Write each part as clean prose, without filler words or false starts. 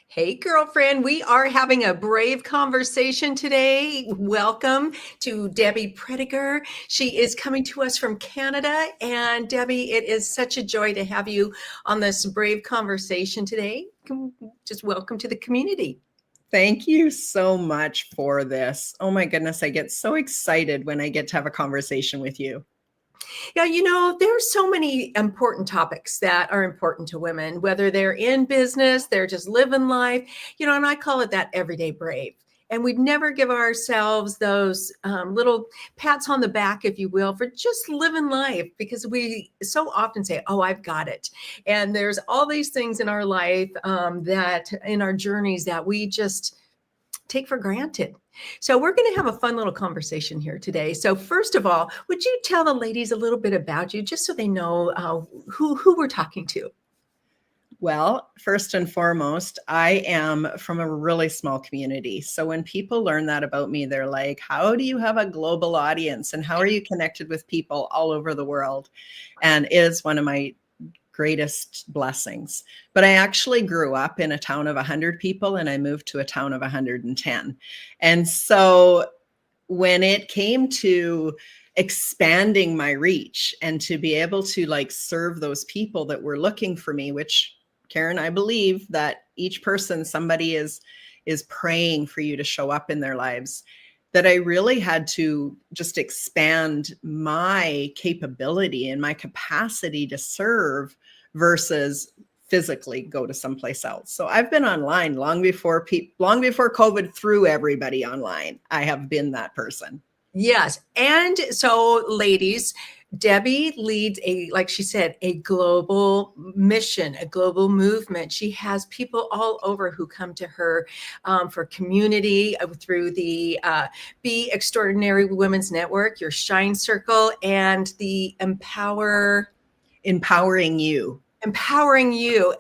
Hey, girlfriend, we are having a brave conversation today. Welcome to Debbie Prediger. She is coming to us from Canada. And Debbie, it is such a joy to have you on this brave conversation today. Just welcome to the community. Thank you so much for this. Oh my goodness, I get so excited when I get to have a conversation with you. Yeah, there's so many important topics that are important to women, whether they're in business, they're just living life, and I call it that everyday brave. And we'd never give ourselves those little pats on the back, if you will, for just living life, because we so often say, oh, I've got it. And there's all these things in our life that in our journeys that we just take for granted. So we're going to have a fun little conversation here today. So first of all, would you tell the ladies a little bit about you, just so they know who we're talking to? Well, first and foremost, I am from a really small community. So when people learn that about me, they're like, how do you have a global audience? And how are you connected with people all over the world? And it is one of my greatest blessings. But I actually grew up in a town of 100 people and I moved to a town of 110. And so when it came to expanding my reach and to be able to serve those people that were looking for me, which Karen, I believe that each person, somebody is praying for you to show up in their lives, that I really had to just expand my capability and my capacity to serve versus physically go to someplace else. So I've been online long before COVID threw everybody online. I have been that person. Yes. And so, ladies, Debbie leads like she said, a global mission, a global movement. She has people all over who come to her for community through the Be Extraordinary Women's Network, your Shine Circle, and the Empowering You.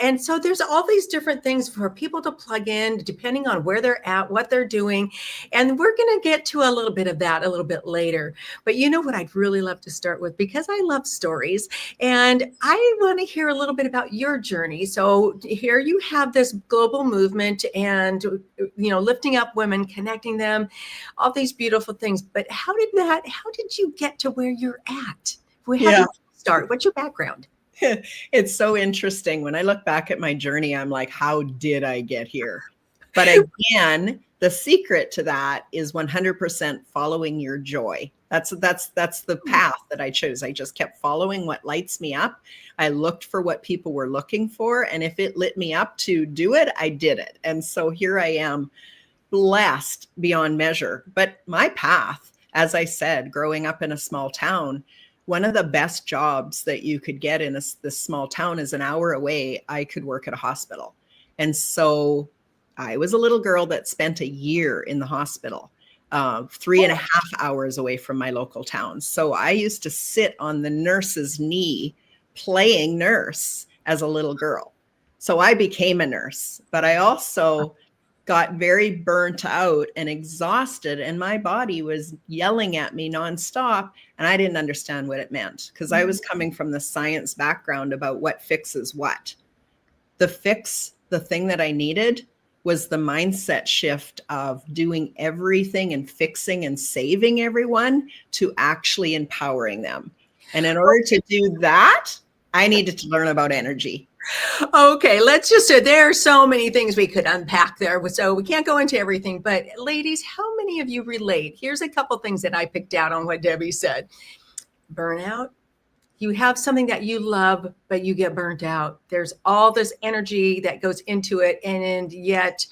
And so there's all these different things for people to plug in, depending on where they're at, what they're doing. And we're going to get to a little bit of that a little bit later. But you know what I'd really love to start with, because I love stories and I want to hear a little bit about your journey. So here you have this global movement and, lifting up women, connecting them, all these beautiful things. But how did you get to where you're at? How did you start? What's your background? It's so interesting. When I look back at my journey, I'm like, how did I get here? But again, the secret to that is 100% following your joy. That's the path that I chose. I just kept following what lights me up. I looked for what people were looking for. And if it lit me up to do it, I did it. And so here I am, blessed beyond measure. But my path, as I said, growing up in a small town, one of the best jobs that you could get in this small town is an hour away. I could work at a hospital. And so I was a little girl that spent a year in the hospital, 3.5 hours away from my local town. So I used to sit on the nurse's knee playing nurse as a little girl. So I became a nurse, but I also got very burnt out and exhausted, and my body was yelling at me nonstop, and I didn't understand what it meant, because I was coming from the science background about what fixes what. The thing that I needed was the mindset shift of doing everything and fixing and saving everyone to actually empowering them. And in order to do that, I needed to learn about energy. Okay, let's just say there are so many things we could unpack there. So we can't go into everything, but ladies, how many of you relate? Here's a couple things that I picked out on what Debbie said. Burnout. You have something that you love, but you get burnt out. There's all this energy that goes into it. And yet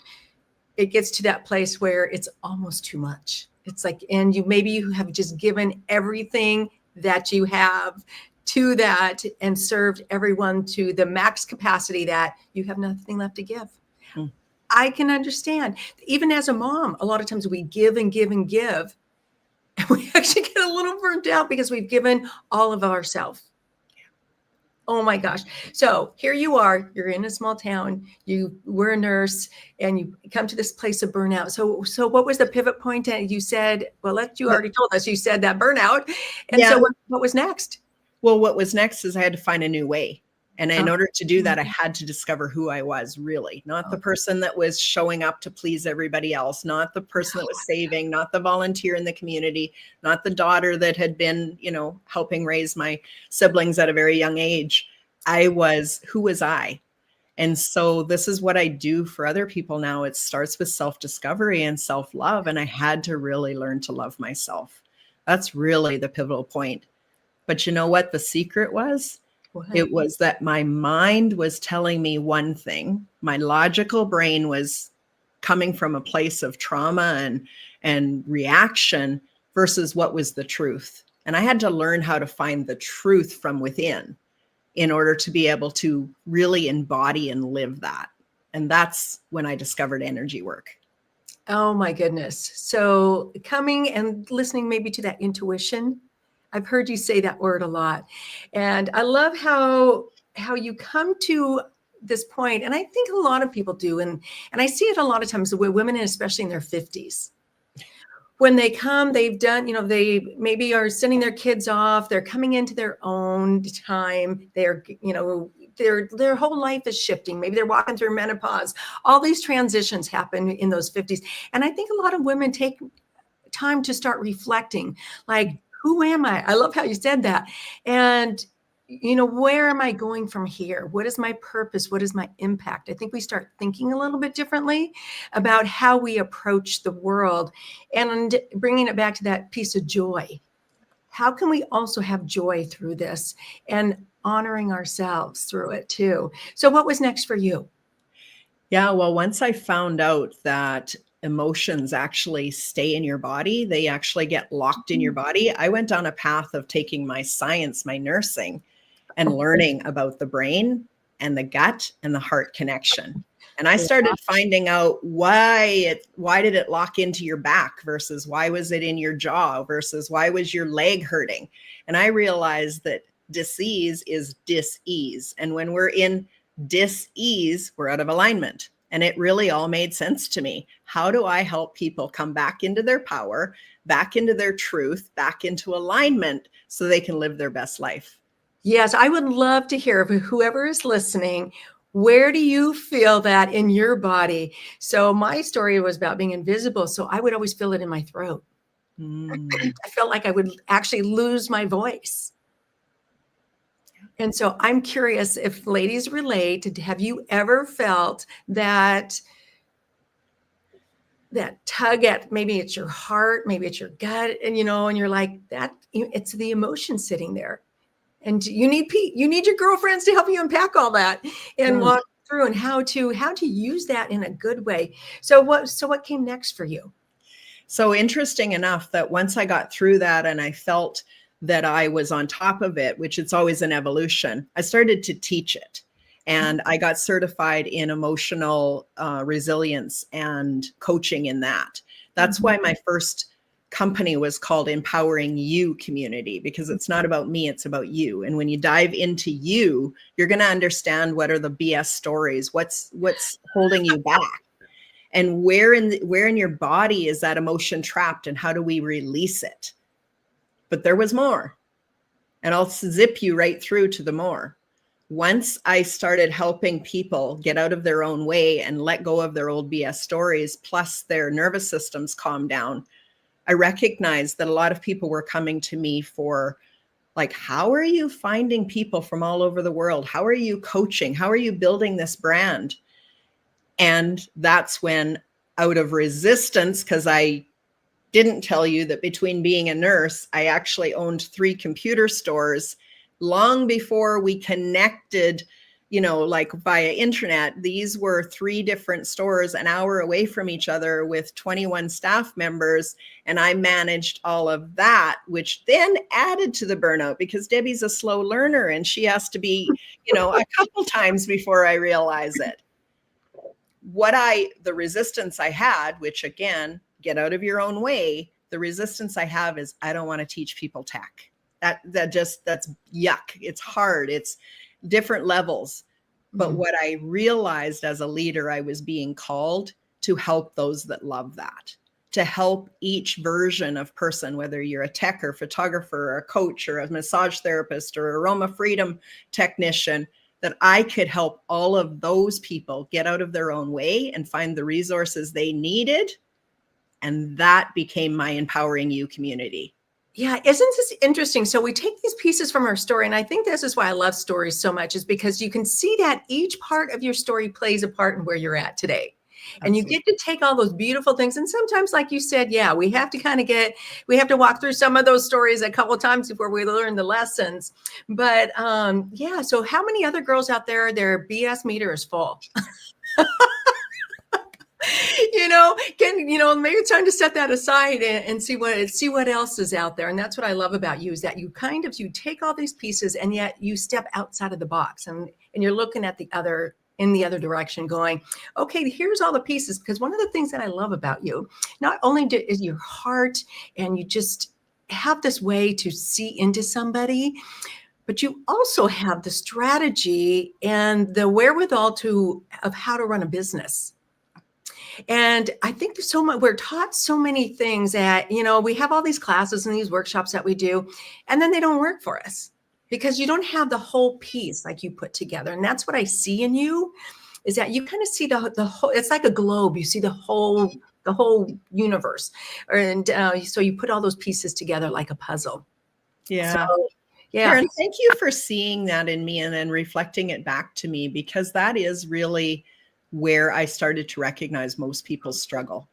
it gets to that place where it's almost too much. It's like, and maybe you have just given everything that you have to that and served everyone to the max capacity that you have nothing left to give. I can understand. Even as a mom, a lot of times we give and give and give, and we actually get a little burnt out because we've given all of ourselves. Oh my gosh. So here you are, you're in a small town, you were a nurse, and you come to this place of burnout. So what was the pivot point? And you said, you already told us, you said that burnout. And so what was next? Well, what was next is I had to find a new way. And in order to do that, I had to discover who I was really, not the person that was showing up to please everybody else, not the person that was saving, not the volunteer in the community, not the daughter that had been, helping raise my siblings at a very young age. Who was I? And so this is what I do for other people now. It starts with self-discovery and self-love. And I had to really learn to love myself. That's really the pivotal point. But you know what the secret was? What? It was that my mind was telling me one thing. My logical brain was coming from a place of trauma and reaction versus what was the truth. And I had to learn how to find the truth from within in order to be able to really embody and live that. And that's when I discovered energy work. Oh my goodness. So coming and listening maybe to that intuition. I've heard you say that word a lot. And I love how you come to this point, and I think a lot of people do, and I see it a lot of times with women, especially in their 50s. When they come, they've done, they maybe are sending their kids off, they're coming into their own time, they're, their whole life is shifting. Maybe they're walking through menopause. All these transitions happen in those 50s. And I think a lot of women take time to start reflecting, like, who am I? I love how you said that. And, where am I going from here? What is my purpose? What is my impact? I think we start thinking a little bit differently about how we approach the world, and bringing it back to that piece of joy. How can we also have joy through this and honoring ourselves through it too? So what was next for you? Yeah, well, once I found out that emotions actually stay in your body, they actually get locked in your body, I went down a path of taking my science, my nursing, and learning about the brain and the gut and the heart connection. And I started finding out why did it lock into your back versus why was it in your jaw versus why was your leg hurting? And I realized that disease is dis-ease. And when we're in dis-ease, we're out of alignment. And it really all made sense to me. How do I help people come back into their power, back into their truth, back into alignment so they can live their best life? Yes, I would love to hear of whoever is listening. Where do you feel that in your body? So my story was about being invisible. So I would always feel it in my throat. I felt like I would actually lose my voice. And so I'm curious if ladies relate. Have you ever felt that tug at, maybe it's your heart, maybe it's your gut, and you're like that, it's the emotion sitting there. And you need your girlfriends to help you unpack all that and walk through and how to use that in a good way. So what came next for you? So interesting enough that once I got through that and I felt that I was on top of it, which it's always an evolution, I started to teach it. And I got certified in emotional resilience and coaching in that. That's why my first company was called Empowering You Community, because it's not about me, it's about you. And when you dive into you, you're going to understand what are the BS stories, what's holding you back, and where in your body is that emotion trapped, and how do we release it? But there was more, and I'll zip you right through to the more. Once I started helping people get out of their own way and let go of their old BS stories, plus their nervous systems calm down, I recognized that a lot of people were coming to me for, like, how are you finding people from all over the world? How are you coaching? How are you building this brand? And that's when, out of resistance, because I didn't tell you that between being a nurse, I actually owned 3 computer stores long before we connected, like via internet. These were 3 different stores an hour away from each other with 21 staff members. And I managed all of that, which then added to the burnout because Debbie's a slow learner and she has to be, a couple times before I realize it. The resistance I had, which again, get out of your own way. The resistance I have is I don't want to teach people tech. That's yuck. It's hard. It's different levels. But what I realized as a leader, I was being called to help those that love that, to help each version of person, whether you're a tech or photographer or a coach or a massage therapist or aroma freedom technician, that I could help all of those people get out of their own way and find the resources they needed. And that became my Empowering You community. Yeah, isn't this interesting? So we take these pieces from our story, and I think this is why I love stories so much, is because you can see that each part of your story plays a part in where you're at today. And you get to take all those beautiful things. And sometimes, like you said, yeah, we have to we have to walk through some of those stories a couple of times before we learn the lessons. But yeah, so how many other girls out there, their BS meter is full? Maybe it's time to set that aside and see what else is out there. And that's what I love about you, is that you take all these pieces and yet you step outside of the box and you're looking at in the other direction going, okay, here's all the pieces. Because one of the things that I love about you, not only is your heart, and you just have this way to see into somebody, but you also have the strategy and the wherewithal of how to run a business. And I think there's so much, we're taught so many things that, we have all these classes and these workshops that we do, and then they don't work for us because you don't have the whole piece like you put together. And that's what I see in you, is that you kind of see the whole, it's like a globe. You see the whole universe. And so you put all those pieces together like a puzzle. Yeah. So, yeah. Karen, thank you for seeing that in me and then reflecting it back to me, because that is really where I started to recognize most people's struggle,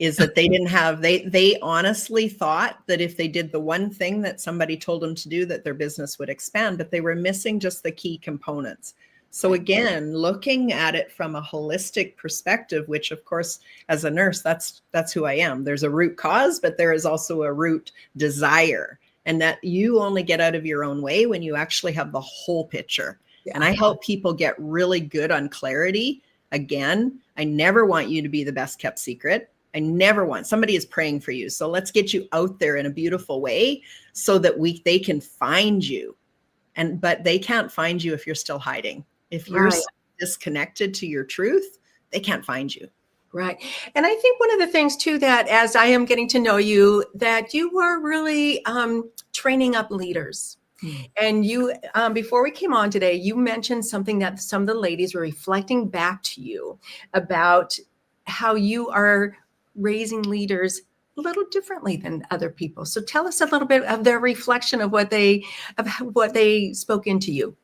is that they didn't have, they honestly thought that if they did the one thing that somebody told them to do, that their business would expand, but they were missing just the key components. So again, looking at it from a holistic perspective, which of course, as a nurse, that's who I am. There's a root cause, but there is also a root desire, and that you only get out of your own way when you actually have the whole picture. Yeah. And I help people get really good on clarity. Again, I never want you to be the best kept secret. I never want, somebody is praying for you. So let's get you out there in a beautiful way so that they can find you. But they can't find you if you're still hiding. If you're disconnected to your truth, they can't find you. Right. And I think one of the things too, that as I am getting to know you, that you were really training up leaders. And you, before we came on today, you mentioned something that some of the ladies were reflecting back to you about how you are raising leaders a little differently than other people. So tell us a little bit of their reflection of what they spoke into you.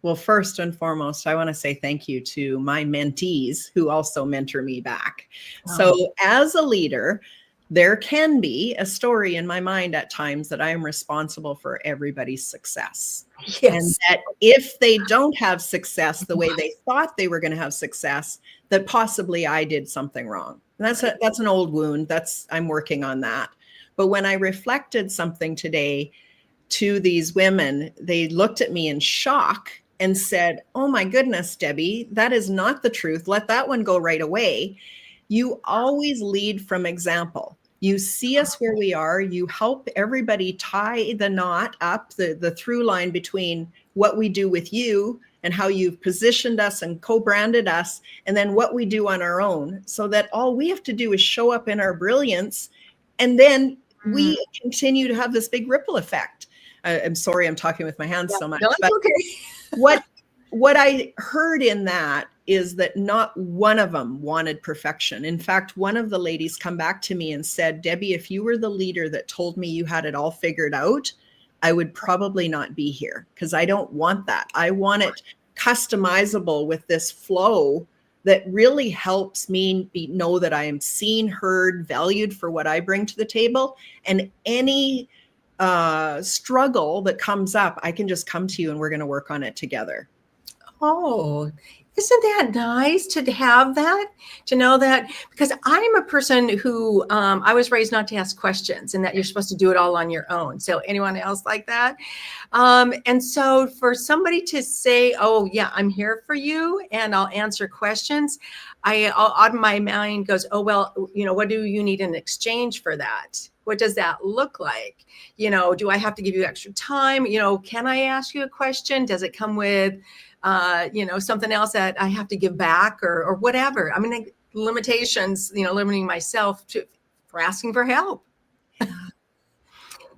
Well, first and foremost, I want to say thank you to my mentees who also mentor me back. Oh. So as a leader, there can be a story in my mind at times that I am responsible for everybody's success. Yes. And that if they don't have success the way they thought they were going to have success, that possibly I did something wrong. And that's an old wound. I'm working on that. But when I reflected something today to these women, they looked at me in shock and said, "Oh my goodness, Debbie, that is not the truth. Let that one go right away." You always lead from example. You see us where we are. You help everybody tie the knot up, the through line between what we do with you and how you've positioned us and co-branded us, and then what we do on our own, so that all we have to do is show up in our brilliance, and then we continue to have this big ripple effect. I'm sorry, I'm talking with my hands so much. No, it's okay. What I heard in that is that not one of them wanted perfection. In fact, one of the ladies come back to me and said, "Debbie, if you were the leader that told me you had it all figured out, I would probably not be here, because I don't want that. I want it customizable with this flow that really helps me know that I am seen, heard, valued for what I bring to the table. And any struggle that comes up, I can just come to you and we're going to work on it together." Oh, isn't that nice to have that, to know that? Because I'm a person who I was raised not to ask questions, and that you're supposed to do it all on your own. So anyone else like that? And so for somebody to say, "Oh yeah, I'm here for you and I'll answer questions," on my mind goes, "Oh, well, what do you need in exchange for that? What does that look like? Do I have to give you extra time? Can I ask you a question? Does it come with something else that I have to give back or whatever?" I mean, limitations, limiting myself for asking for help.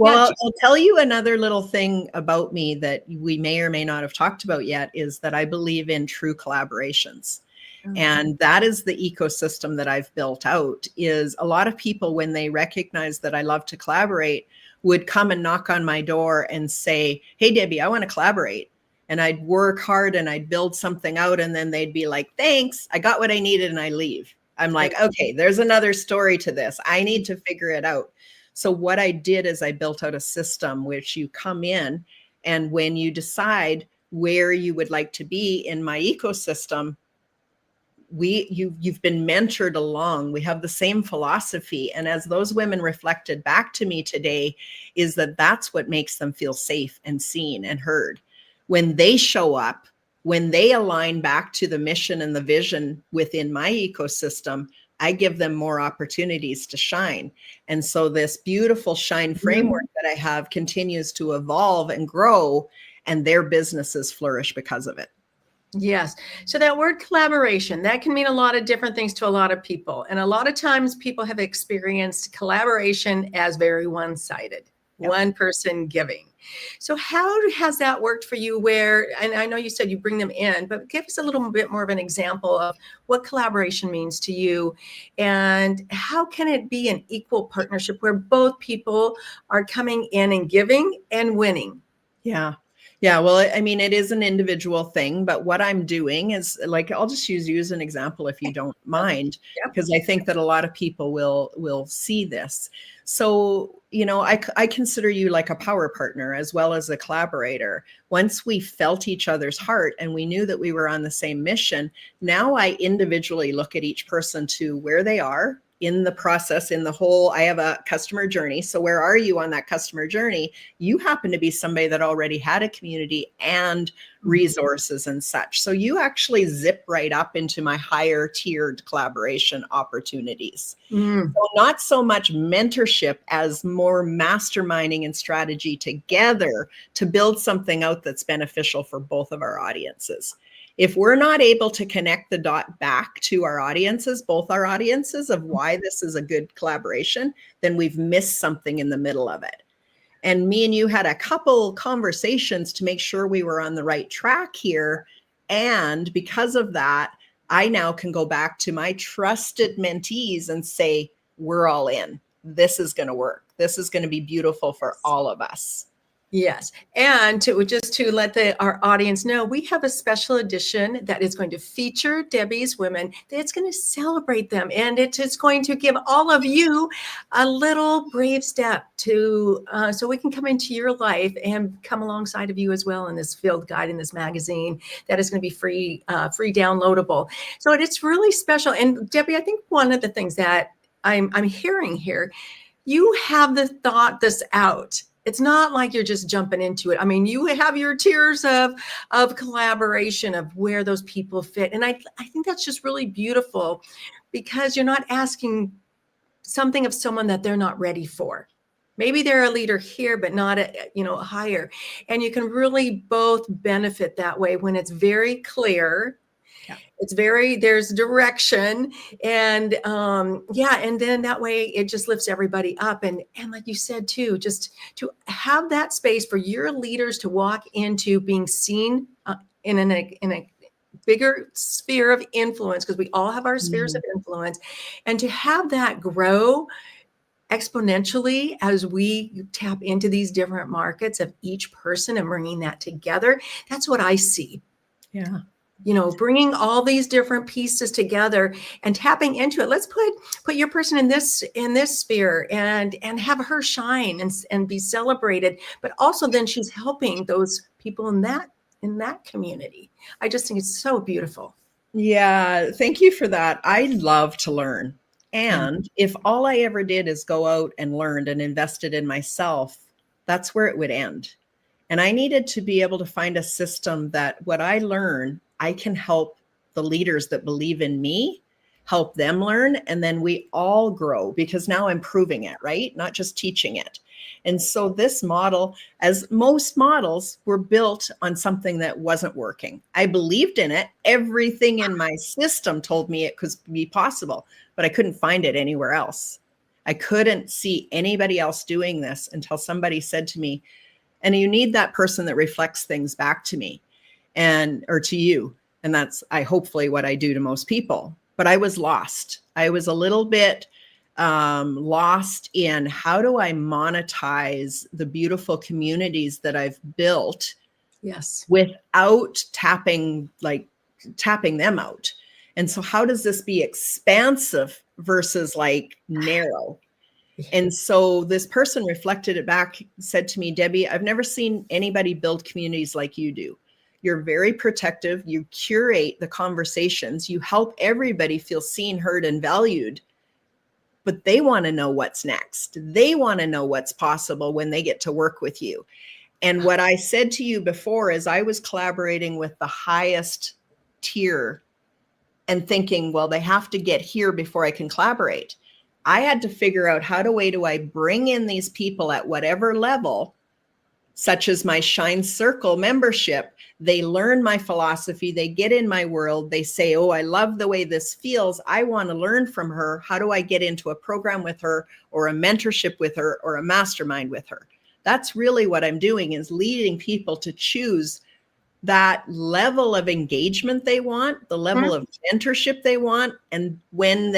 Well, Yeah. I'll tell you another little thing about me that we may or may not have talked about yet is that I believe in true collaborations. And that is the ecosystem that I've built out. Is a lot of people, when they recognize that I love to collaborate, would come and knock on my door and say, "Hey, Debbie, I want to collaborate." And I'd work hard and I'd build something out. And then they'd be like, "Thanks, I got what I needed," and I leave. I'm like, okay, there's another story to this. I need to figure it out. So what I did is I built out a system which you come in, and when you decide where you would like to be in my ecosystem, you've been mentored along. We have the same philosophy. And as those women reflected back to me today, is that that's what makes them feel safe and seen and heard. When they show up, when they align back to the mission and the vision within my ecosystem, I give them more opportunities to shine. And so this beautiful shine framework that I have continues to evolve and grow, and their businesses flourish because of it. Yes. So that word collaboration, that can mean a lot of different things to a lot of people. And a lot of times people have experienced collaboration as very one-sided, one person giving. So how has that worked for you where, and I know you said you bring them in, but give us a little bit more of an example of what collaboration means to you, and how can it be an equal partnership where both people are coming in and giving and winning? Yeah. Yeah. Well, I mean, it is an individual thing, but what I'm doing is, like, I'll just use you as an example if you don't mind, because I think that a lot of people will see this. So, I consider you like a power partner as well as a collaborator. Once we felt each other's heart and we knew that we were on the same mission, now I individually look at each person to where they are in the process, in the whole, I have a customer journey. So where are you on that customer journey? You happen to be somebody that already had a community and resources and such. So you actually zip right up into my higher tiered collaboration opportunities. So not so much mentorship as more masterminding and strategy together to build something out that's beneficial for both of our audiences. If we're not able to connect the dot back to our audiences, both our audiences, of why this is a good collaboration, then we've missed something in the middle of it. And me and you had a couple conversations to make sure we were on the right track here. And because of that, I now can go back to my trusted mentees and say, we're all in. This is going to work. This is going to be beautiful for all of us. Yes. And to let our audience know, we have a special edition that is going to feature Debbie's women. It's going to celebrate them. And it is going to give all of you a little brave step to so we can come into your life and come alongside of you as well in this field guide, in this magazine that is going to be free downloadable. So it's really special. And Debbie, I think one of the things that I'm hearing here, you have thought this out. It's not like you're just jumping into it. I mean, you have your tiers of collaboration of where those people fit. And I think that's just really beautiful, because you're not asking something of someone that they're not ready for. Maybe they're a leader here, but not higher. And you can really both benefit that way when it's very clear. It's there's direction, and and then that way it just lifts everybody up. And like you said too, just to have that space for your leaders to walk into being seen in a bigger sphere of influence, because we all have our spheres of influence, and to have that grow exponentially as we tap into these different markets of each person and bringing that together. That's what I see. Yeah. Bringing all these different pieces together and tapping into it. Let's put your person in this sphere and have her shine and be celebrated. But also then she's helping those people in that community. I just think it's so beautiful. Yeah, thank you for that. I love to learn. And if all I ever did is go out and learned and invested in myself, that's where it would end. And I needed to be able to find a system that what I learn, I can help the leaders that believe in me, help them learn, and then we all grow, because now I'm proving it, right? Not just teaching it. And so this model, as most models, were built on something that wasn't working. I believed in it. Everything in my system told me it could be possible, but I couldn't find it anywhere else. I couldn't see anybody else doing this until somebody said to me, and you need that person that reflects things back to me or to you. And that's hopefully what I do to most people. But I was lost. I was a little bit lost in how do I monetize the beautiful communities that I've built, yes, without tapping them out. And so how does this be expansive versus like narrow? And so this person reflected it back, said to me, Debbie, I've never seen anybody build communities like you do. You're very protective. You curate the conversations. You help everybody feel seen, heard, and valued. But they want to know what's next. They want to know what's possible when they get to work with you. And what I said to you before is I was collaborating with the highest tier and thinking, well, they have to get here before I can collaborate. I had to figure out how do I bring in these people at whatever level, such as my Shine Circle membership. They learn my philosophy. They get in my world. They say, oh, I love the way this feels. I want to learn from her. How do I get into a program with her or a mentorship with her or a mastermind with her? That's really what I'm doing, is leading people to choose that level of engagement they want, the level of mentorship they want. And when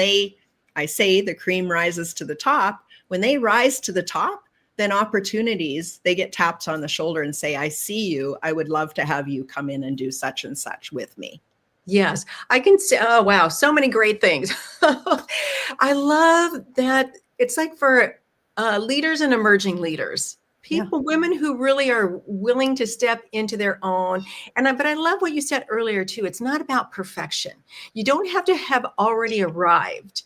I say the cream rises to the top, when they rise to the top, then opportunities, they get tapped on the shoulder and say, I see you. I would love to have you come in and do such and such with me. Yes, I can say, oh, wow, so many great things. I love that. It's like for leaders and emerging leaders, people, women who really are willing to step into their own. But I love what you said earlier too. It's not about perfection. You don't have to have already arrived.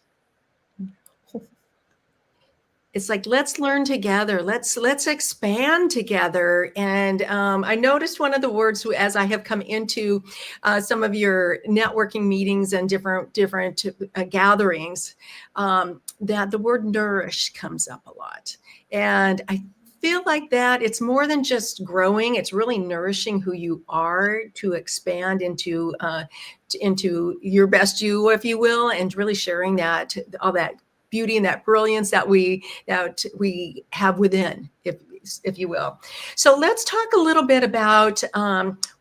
It's like, let's learn together. Let's expand together. And I noticed one of the words as I have come into some of your networking meetings and different gatherings, that the word nourish comes up a lot. And I feel like that it's more than just growing. It's really nourishing who you are to expand into your best you, if you will, and really sharing that, all that beauty and that brilliance that we have within, if you will. So let's talk a little bit about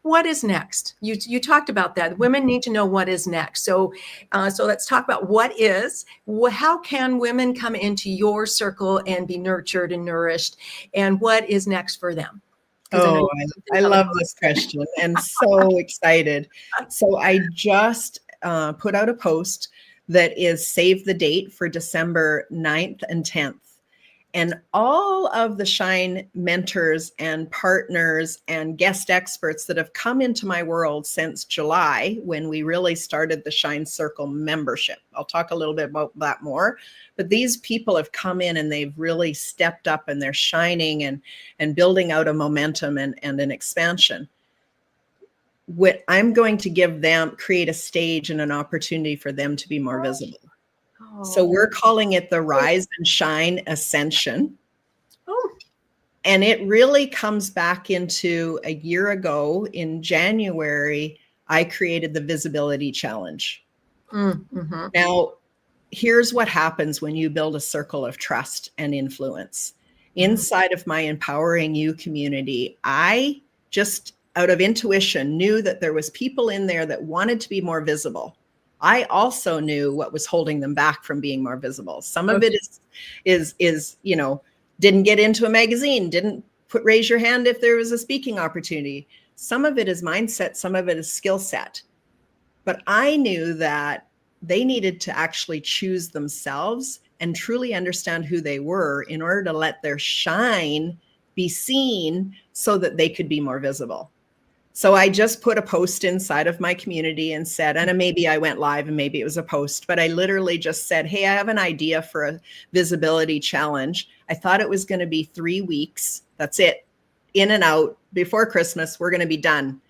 what is next. You talked about that. Women need to know what is next. So let's talk about what is. How can women come into your circle and be nurtured and nourished, and what is next for them? Oh, I love this question and so excited. So I just put out a post that is save the date for December 9th and 10th. And all of the Shine mentors and partners and guest experts that have come into my world since July, when we really started the Shine Circle membership. I'll talk a little bit about that more. But these people have come in and they've really stepped up and they're shining and building out a momentum and an expansion. What I'm going to give them, create a stage and an opportunity for them to be more visible. Oh. So we're calling it the Rise and Shine Ascension. Oh. And it really comes back into a year ago in January, I created the Visibility Challenge. Mm-hmm. Now, here's what happens when you build a circle of trust and influence. Inside of my Empowering You community, I just out of intuition knew that there was people in there that wanted to be more visible. I also knew what was holding them back from being more visible. Some of it is didn't get into a magazine, didn't raise your hand if there was a speaking opportunity. Some of it is mindset, some of it is skill set. But I knew that they needed to actually choose themselves and truly understand who they were in order to let their shine be seen so that they could be more visible. So I just put a post inside of my community and said, and maybe I went live and maybe it was a post, but I literally just said, hey, I have an idea for a visibility challenge. I thought it was going to be 3 weeks. That's it. In and out. Before Christmas, we're going to be done.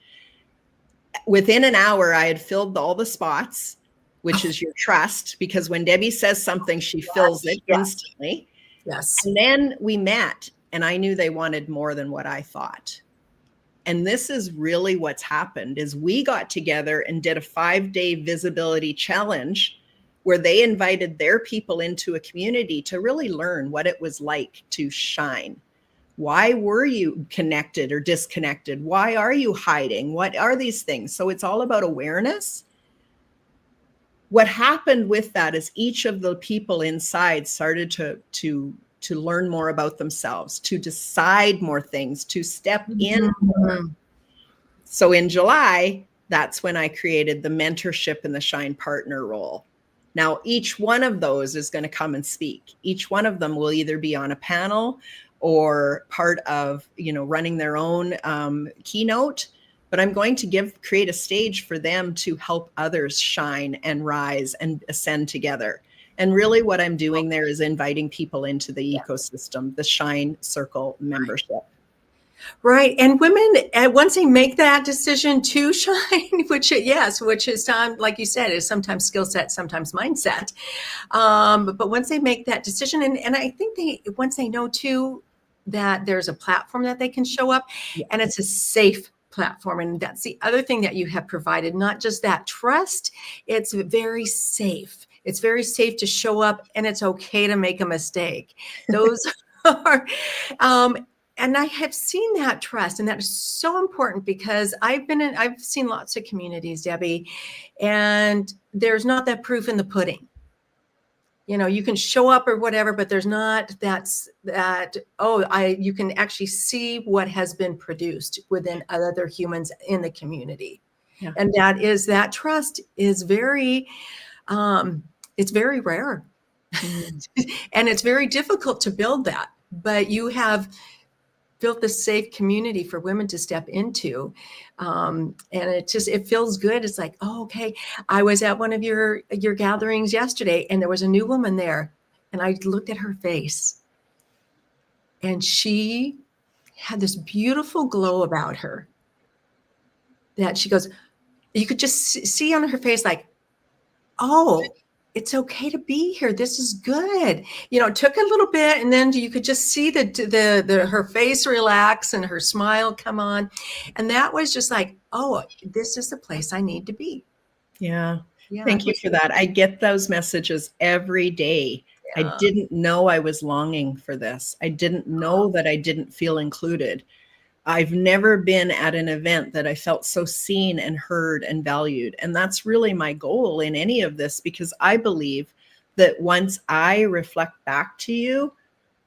Within an hour, I had filled all the spots, which is your trust, because when Debbie says something, she fills it instantly. Yes. And then we met and I knew they wanted more than what I thought. And this is really what's happened is we got together and did a 5-day visibility challenge where they invited their people into a community to really learn what it was like to shine. Why were you connected or disconnected? Why are you hiding? What are these things? So it's all about awareness. What happened with that is each of the people inside started to learn more about themselves, to decide more things, to step in more. So in July, that's when I created the mentorship and the shine partner role. Now, each one of those is going to come and speak. Each one of them will either be on a panel or part of, running their own keynote. But I'm going to create a stage for them to help others shine and rise and ascend together. And really what I'm doing there is inviting people into the ecosystem, the Shine Circle membership. Right. And women, once they make that decision to shine, which is like you said, is sometimes skill set, sometimes mindset. But once they make that decision, and I think once they know too, that there's a platform that they can show up, and it's a safe platform. And that's the other thing that you have provided, not just that trust, it's very safe. It's very safe to show up, and it's okay to make a mistake. Those are, and I have seen that trust, and that is so important because I've seen lots of communities, Debbie, and there's not that proof in the pudding. You can show up or whatever, but there's not you can actually see what has been produced within other humans in the community. Yeah. And that trust is very, it's very rare. And it's very difficult to build that, but you have built this safe community for women to step into. And it feels good. It's like, oh, okay. I was at one of your gatherings yesterday, and there was a new woman there, and I looked at her face, and she had this beautiful glow about her that she goes, you could just see on her face, like, oh, it's okay to be here. This is good. It took a little bit, and then you could just see her face relax and her smile come on. And that was just like, oh, this is the place I need to be. Yeah. Thank you for that. I get those messages every day. Yeah. I didn't know I was longing for this. I didn't know that I didn't feel included. I've never been at an event that I felt so seen and heard and valued. And that's really my goal in any of this, because I believe that once I reflect back to you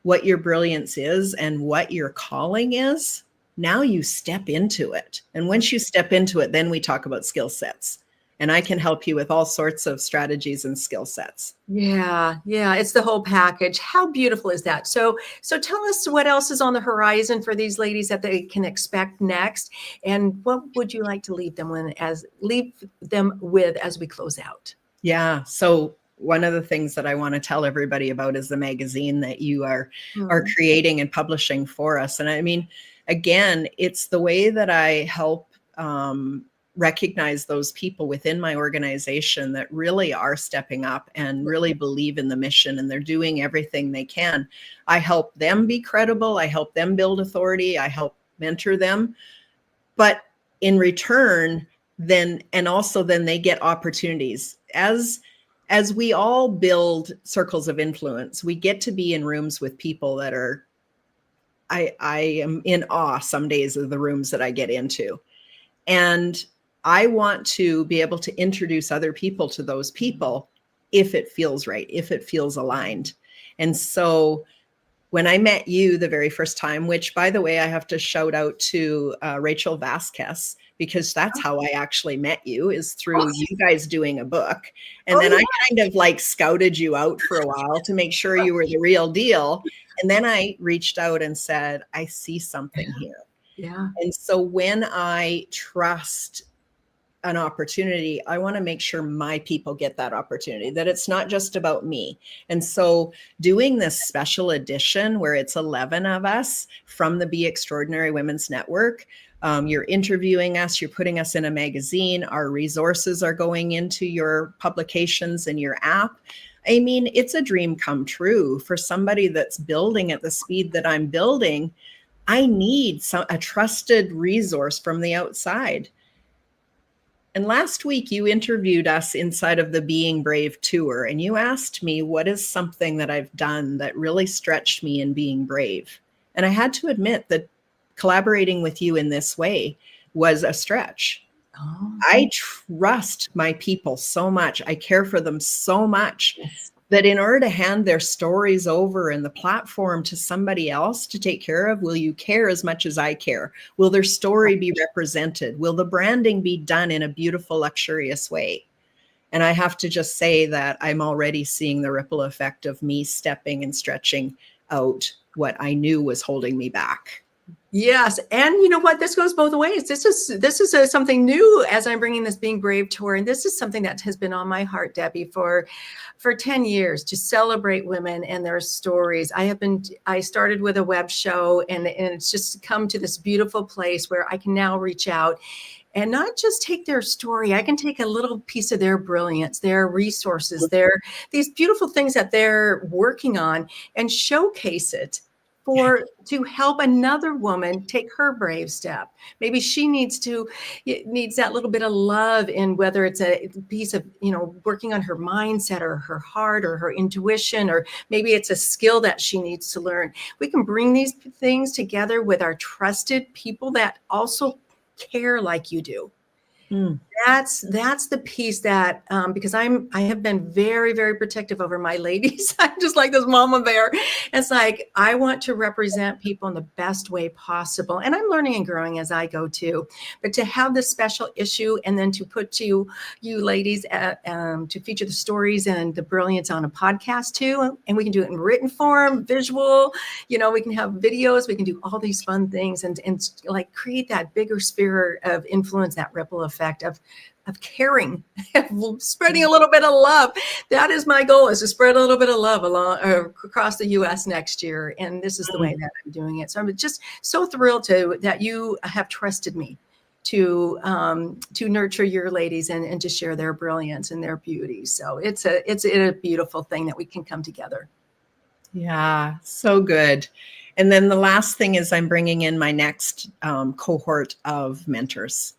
what your brilliance is and what your calling is, now you step into it. And once you step into it, then we talk about skill sets. And I can help you with all sorts of strategies and skill sets. Yeah. It's the whole package. How beautiful is that? So tell us what else is on the horizon for these ladies that they can expect next, and what would you like to leave them with as we close out? Yeah. So one of the things that I want to tell everybody about is the magazine that you are creating and publishing for us. And I mean, again, it's the way that I help recognize those people within my organization that really are stepping up and really believe in the mission, and they're doing everything they can. I help them be credible. I help them build authority. I help mentor them. But in return, then they get opportunities. As we all build circles of influence, we get to be in rooms with people that are, I am in awe some days of the rooms that I get into. And I want to be able to introduce other people to those people if it feels right, if it feels aligned. And so when I met you the very first time, which, by the way, I have to shout out to Rachel Vasquez, because that's how I actually met you, is through you guys doing a book. And then I kind of like scouted you out for a while to make sure you were the real deal. And then I reached out and said, I see something here. Yeah. And so when I trust an opportunity, I want to make sure my people get that opportunity, that it's not just about me. And so doing this special edition where it's 11 of us from the Be Extraordinary Women's Network, you're interviewing us, you're putting us in a magazine, our resources are going into your publications and your app. I mean, it's a dream come true for somebody that's building at the speed that I'm building. I need a trusted resource from the outside. And last week you interviewed us inside of the Being Brave tour, and you asked me what is something that I've done that really stretched me in being brave. And I had to admit that collaborating with you in this way was a stretch. Oh, I trust my people so much. I care for them so much yes. that in order to hand their stories over and the platform to somebody else to take care of, will you care as much as I care? Will their story be represented? Will the branding be done in a beautiful, luxurious way? And I have to just say that I'm already seeing the ripple effect of me stepping and stretching out what I knew was holding me back. Yes, and you know what? This goes both ways. This is something new as I'm bringing this Being Brave tour, and this is something that has been on my heart, Debbie, for 10 years, to celebrate women and their stories. I started with a web show, and it's just come to this beautiful place where I can now reach out and not just take their story. I can take a little piece of their brilliance, their resources, these beautiful things that they're working on, and showcase it to help another woman take her brave step. Maybe she needs that little bit of love, in whether it's a piece of, working on her mindset or her heart or her intuition, or maybe it's a skill that she needs to learn. We can bring these things together with our trusted people that also care like you do. Mm. That's the piece that, because I have been very, very protective over my ladies. I'm just like this mama bear. It's like, I want to represent people in the best way possible. And I'm learning and growing as I go too. But to have this special issue, and then to put you ladies to feature the stories and the brilliance on a podcast too. And we can do it in written form, visual, we can have videos, we can do all these fun things, and like create that bigger sphere of influence, that ripple effect of caring, spreading a little bit of love. That is my goal, is to spread a little bit of love across the U.S. next year. And this is the way that I'm doing it. So I'm just so thrilled that you have trusted me to nurture your ladies and to share their brilliance and their beauty. So it's a beautiful thing that we can come together. Yeah, so good. And then the last thing is I'm bringing in my next cohort of mentors.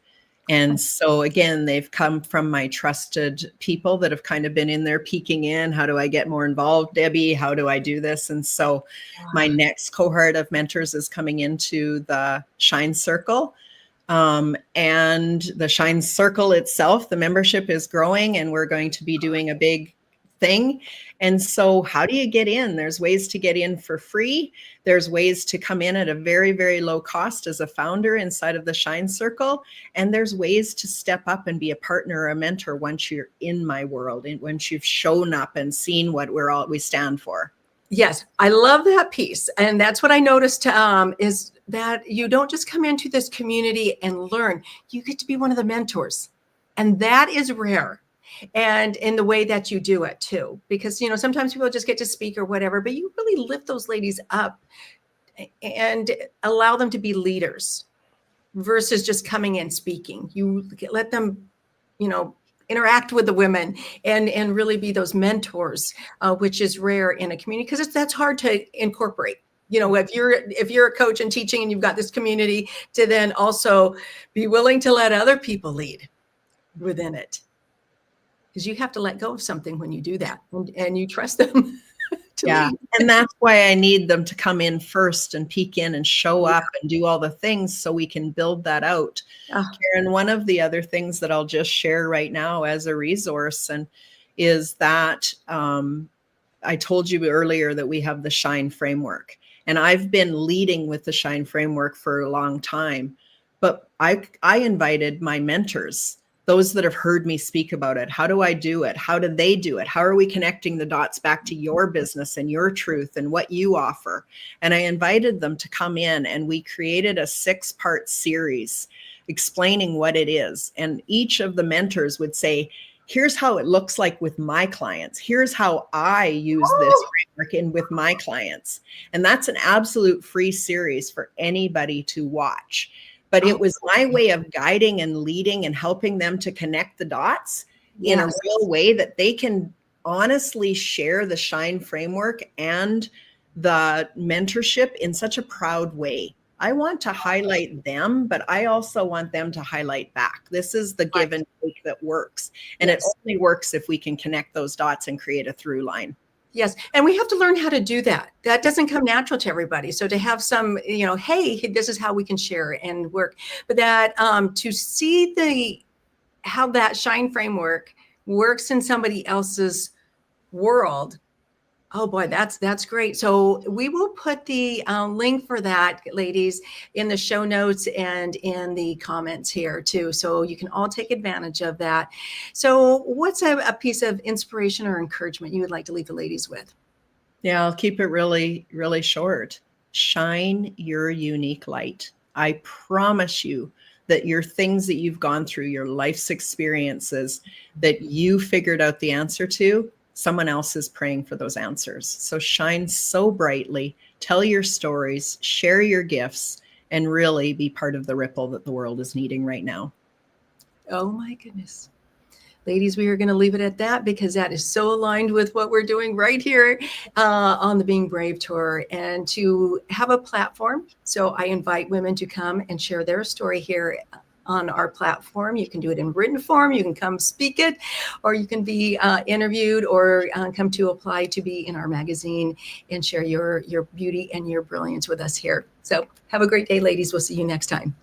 And so again, they've come from my trusted people that have kind of been in there peeking in. How do I get more involved, Debbie? How do I do this? And so my next cohort of mentors is coming into the Shine Circle. And the Shine Circle itself, the membership is growing, and we're going to be doing a big thing. And so how do you get in? There's ways to get in for free. There's ways to come in at a very, very low cost as a founder inside of the Shine Circle. And there's ways to step up and be a partner or a mentor once you're in my world, and once you've shown up and seen what we stand for. Yes, I love that piece. And that's what I noticed, is that you don't just come into this community and learn. You get to be one of the mentors. And that is rare. And in the way that you do it too, because, sometimes people just get to speak or whatever, but you really lift those ladies up and allow them to be leaders versus just coming in speaking. You let them, interact with the women and really be those mentors, which is rare in a community, because that's hard to incorporate. If you're a coach and teaching, and you've got this community, to then also be willing to let other people lead within it. Because you have to let go of something when you do that, and you trust them to lead. And that's why I need them to come in first and peek in and show up and do all the things so we can build that out. Karen, one of the other things that I'll just share right now as a resource is that I told you earlier that we have the Shine framework, and I've been leading with the Shine framework for a long time, but I invited my mentors, those that have heard me speak about it. How do I do it? How do they do it? How are we connecting the dots back to your business and your truth and what you offer? And I invited them to come in, and we created a 6-part series explaining what it is. And each of the mentors would say, here's how it looks like with my clients. Here's how I use this framework with my clients. And that's an absolute free series for anybody to watch. But it was my way of guiding and leading and helping them to connect the dots in a real way that they can honestly share the Shine framework and the mentorship in such a proud way. I want to highlight them, but I also want them to highlight back. This is the give and take that works. And it only works if we can connect those dots and create a through line. Yes. And we have to learn how to do that. That doesn't come natural to everybody. So to have some, hey, this is how we can share and work. But that to see how that shine framework works in somebody else's world. Oh boy, that's great. So we will put the link for that, ladies, in the show notes and in the comments here too. So you can all take advantage of that. So what's a piece of inspiration or encouragement you would like to leave the ladies with? Yeah, I'll keep it really, really short. Shine your unique light. I promise you that your things that you've gone through, your life's experiences that you figured out the answer to, someone else is praying for those answers. So shine so brightly, tell your stories, share your gifts, and really be part of the ripple that the world is needing right now. Oh my goodness. Ladies, we are going to leave it at that because that is so aligned with what we're doing right here on the Being Brave Tour, and to have a platform. So I invite women to come and share their story here on our platform. You can do it in written form. You can come speak it, or you can be interviewed, or come to apply to be in our magazine and share your beauty and your brilliance with us here. So have a great day, ladies. We'll see you next time.